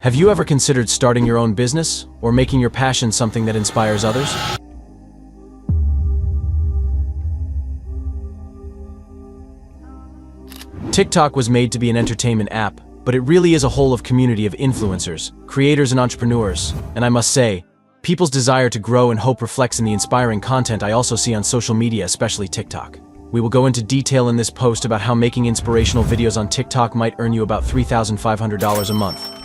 Have you ever considered starting your own business or making your passion something that inspires others? TikTok was made to be an entertainment app, but it really is a whole of community of influencers, creators and entrepreneurs. And I must say, people's desire to grow and hope reflects in the inspiring content I also see on social media, especially TikTok. We will go into detail in this post about how making inspirational videos on TikTok might earn you about $3,500 a month.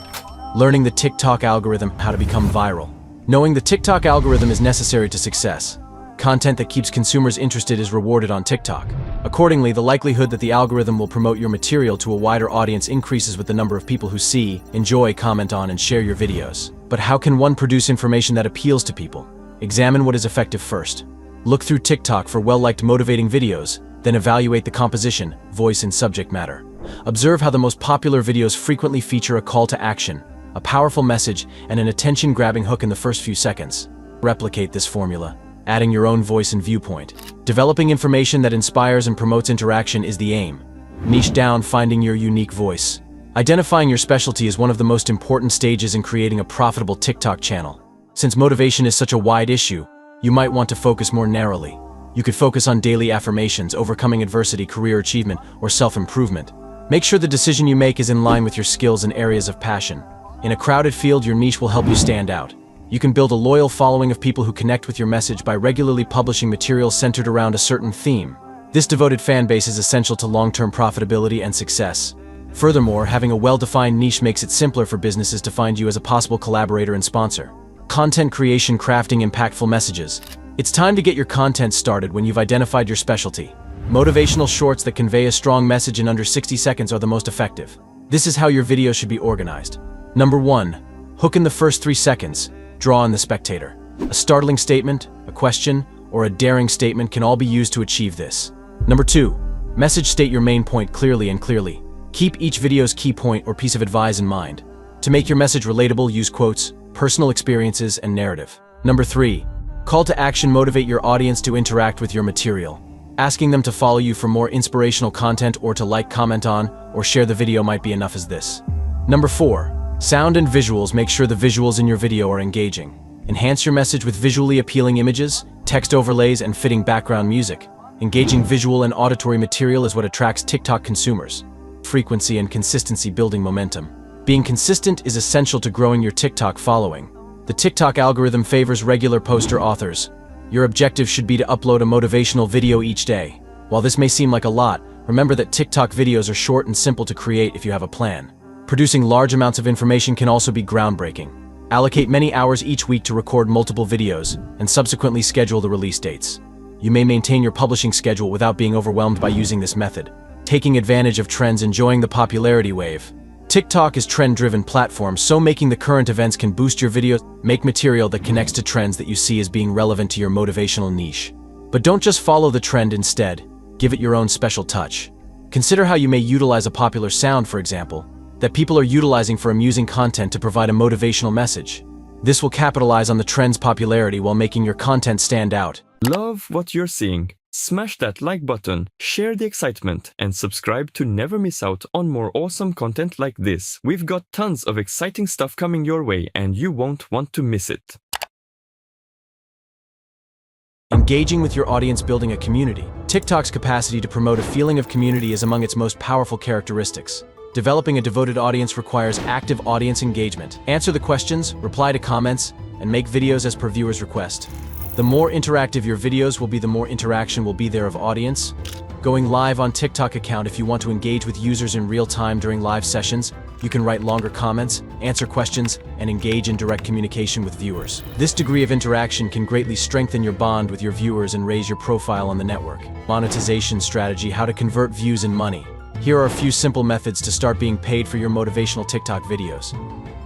Learning the TikTok algorithm, how to become viral. Knowing the TikTok algorithm is necessary to success. Content that keeps consumers interested is rewarded on TikTok. Accordingly, the likelihood that the algorithm will promote your material to a wider audience increases with the number of people who see, enjoy, comment on, and share your videos. But how can one produce information that appeals to people? Examine what is effective first. Look through TikTok for well-liked motivating videos, then evaluate the composition, voice, and subject matter. Observe how the most popular videos frequently feature a call to action, a powerful message, and an attention-grabbing hook in the first few seconds. Replicate this formula, adding your own voice and viewpoint. Developing information that inspires and promotes interaction is the aim. Niche down, finding your unique voice. Identifying your specialty is one of the most important stages in creating a profitable TikTok channel. Since motivation is such a wide issue, you might want to focus more narrowly. You could focus on daily affirmations, overcoming adversity, career achievement, or self-improvement. Make sure the decision you make is in line with your skills and areas of passion. In a crowded field, your niche will help you stand out. You can build a loyal following of people who connect with your message by regularly publishing material centered around a certain theme. This devoted fan base is essential to long-term profitability and success. Furthermore, having a well-defined niche makes it simpler for businesses to find you as a possible collaborator and sponsor. Content creation, crafting impactful messages. It's time to get your content started when you've identified your specialty. Motivational shorts that convey a strong message in under 60 seconds are the most effective. This is how your video should be organized. Number 1. Hook in the first 3 seconds. Draw on the spectator. A startling statement, a question, or a daring statement can all be used to achieve this. Number 2. Message. State your main point clearly and clearly. Keep each video's key point or piece of advice in mind. To make your message relatable, use quotes, personal experiences, and narrative. Number 3. Call to action. Motivate your audience to interact with your material. Asking them to follow you for more inspirational content or to like, comment on, or share the video might be enough as this. Number 4. Sound and visuals. Make sure the visuals in your video are engaging. Enhance your message with visually appealing images, text overlays, and fitting background music. Engaging visual and auditory material is what attracts TikTok consumers. Frequency and consistency. Building momentum. Being consistent is essential to growing your TikTok following. The TikTok algorithm favors regular poster authors. Your objective should be to upload a motivational video each day. While this may seem like a lot, remember that TikTok videos are short and simple to create if you have a plan. Producing large amounts of information can also be groundbreaking. Allocate many hours each week to record multiple videos and subsequently schedule the release dates. You may maintain your publishing schedule without being overwhelmed by using this method. Taking advantage of trends. Enjoying the popularity wave. TikTok is trend-driven platform, so making the current events can boost your videos. Make material that connects to trends that you see as being relevant to your motivational niche. But don't just follow the trend. Instead, give it your own special touch. Consider how you may utilize a popular sound, for example, that people are utilizing for amusing content to provide a motivational message. This will capitalize on the trend's popularity while making your content stand out. Love what you're seeing? Smash that like button, share the excitement, and subscribe to never miss out on more awesome content like this. We've got tons of exciting stuff coming your way and you won't want to miss it. Engaging with your audience. Building a community. TikTok's capacity to promote a feeling of community is among its most powerful characteristics. Developing a devoted audience requires active audience engagement. Answer the questions, reply to comments, and make videos as per viewers' request. The more interactive your videos will be, the more interaction will be there of audience. Going live on TikTok account. If you want to engage with users in real time during live sessions, you can write longer comments, answer questions, and engage in direct communication with viewers. This degree of interaction can greatly strengthen your bond with your viewers and raise your profile on the network. Monetization strategy. How to convert views and money. Here are a few simple methods to start being paid for your motivational TikTok videos.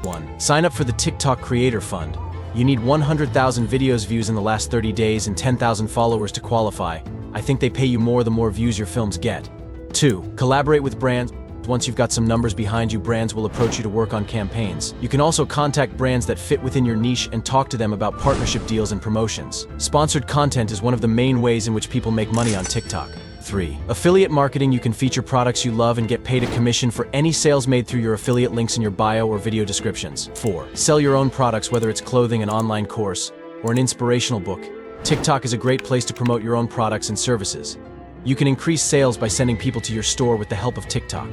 1. Sign up for the TikTok Creator Fund. You need 100,000 videos views in the last 30 days and 10,000 followers to qualify. I think they pay you more the more views your films get. 2. Collaborate with brands. Once you've got some numbers behind you, brands will approach you to work on campaigns. You can also contact brands that fit within your niche and talk to them about partnership deals and promotions. Sponsored content is one of the main ways in which people make money on TikTok. 3. Affiliate marketing. You can feature products you love and get paid a commission for any sales made through your affiliate links in your bio or video descriptions. 4. Sell your own products, whether it's clothing, an online course, or an inspirational book. TikTok is a great place to promote your own products and services. You can increase sales by sending people to your store with the help of TikTok.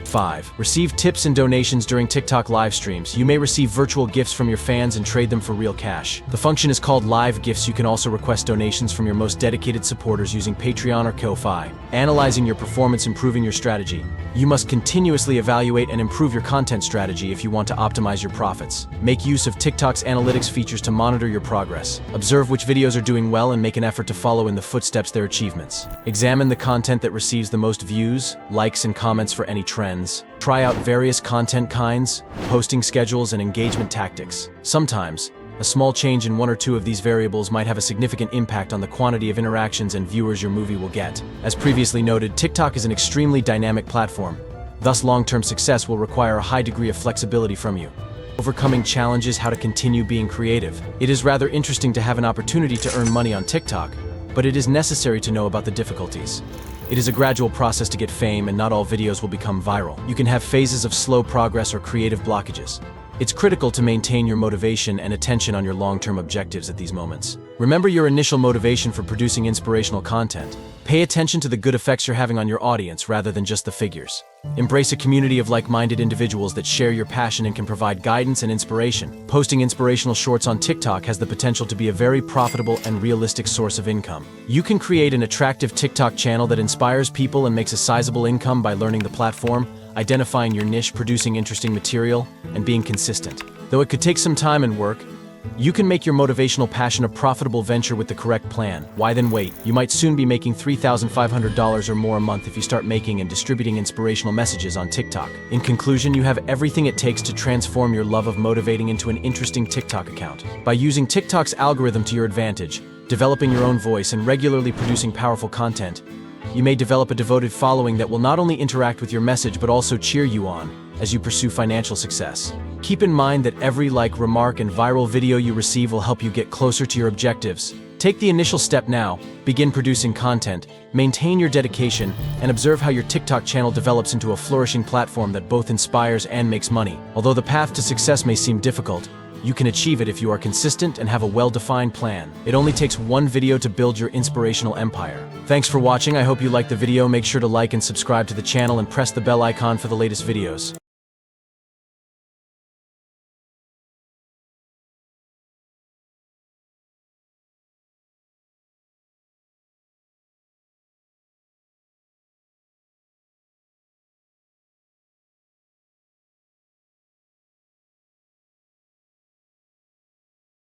5. Receive tips and donations during TikTok live streams. You may receive virtual gifts from your fans and trade them for real cash. The function is called Live Gifts. You can also request donations from your most dedicated supporters using Patreon or Ko-Fi. Analyzing your performance, improving your strategy. You must continuously evaluate and improve your content strategy if you want to optimize your profits. Make use of TikTok's analytics features to monitor your progress. Observe which videos are doing well and make an effort to follow in the footsteps their achievements. Examine the content that receives the most views, likes, and comments for any trends. Try out various content kinds, posting schedules, and engagement tactics. Sometimes, a small change in one or two of these variables might have a significant impact on the quantity of interactions and viewers your movie will get. As previously noted, TikTok is an extremely dynamic platform. Thus, long-term success will require a high degree of flexibility from you. Overcoming challenges, how to continue being creative. It is rather interesting to have an opportunity to earn money on TikTok, but it is necessary to know about the difficulties. It is a gradual process to get fame, and not all videos will become viral. You can have phases of slow progress or creative blockages. It's critical to maintain your motivation and attention on your long-term objectives at these moments. Remember your initial motivation for producing inspirational content. Pay attention to the good effects you're having on your audience rather than just the figures. Embrace a community of like-minded individuals that share your passion and can provide guidance and inspiration. Posting inspirational shorts on TikTok has the potential to be a very profitable and realistic source of income. You can create an attractive TikTok channel that inspires people and makes a sizable income by learning the platform, identifying your niche, producing interesting material, and being consistent. Though it could take some time and work, you can make your motivational passion a profitable venture with the correct plan. Why then wait? You might soon be making $3,500 or more a month if you start making and distributing inspirational messages on TikTok. In conclusion, you have everything it takes to transform your love of motivating into an interesting TikTok account. By using TikTok's algorithm to your advantage, developing your own voice, and regularly producing powerful content, you may develop a devoted following that will not only interact with your message but also cheer you on as you pursue financial success. Keep in mind that every like, remark, and viral video you receive will help you get closer to your objectives. Take the initial step now, begin producing content, maintain your dedication, and observe how your TikTok channel develops into a flourishing platform that both inspires and makes money. Although the path to success may seem difficult, you can achieve it if you are consistent and have a well-defined plan. It only takes one video to build your inspirational empire. Thanks for watching. I hope you liked the video. Make sure to like and subscribe to the channel and press the bell icon for the latest videos.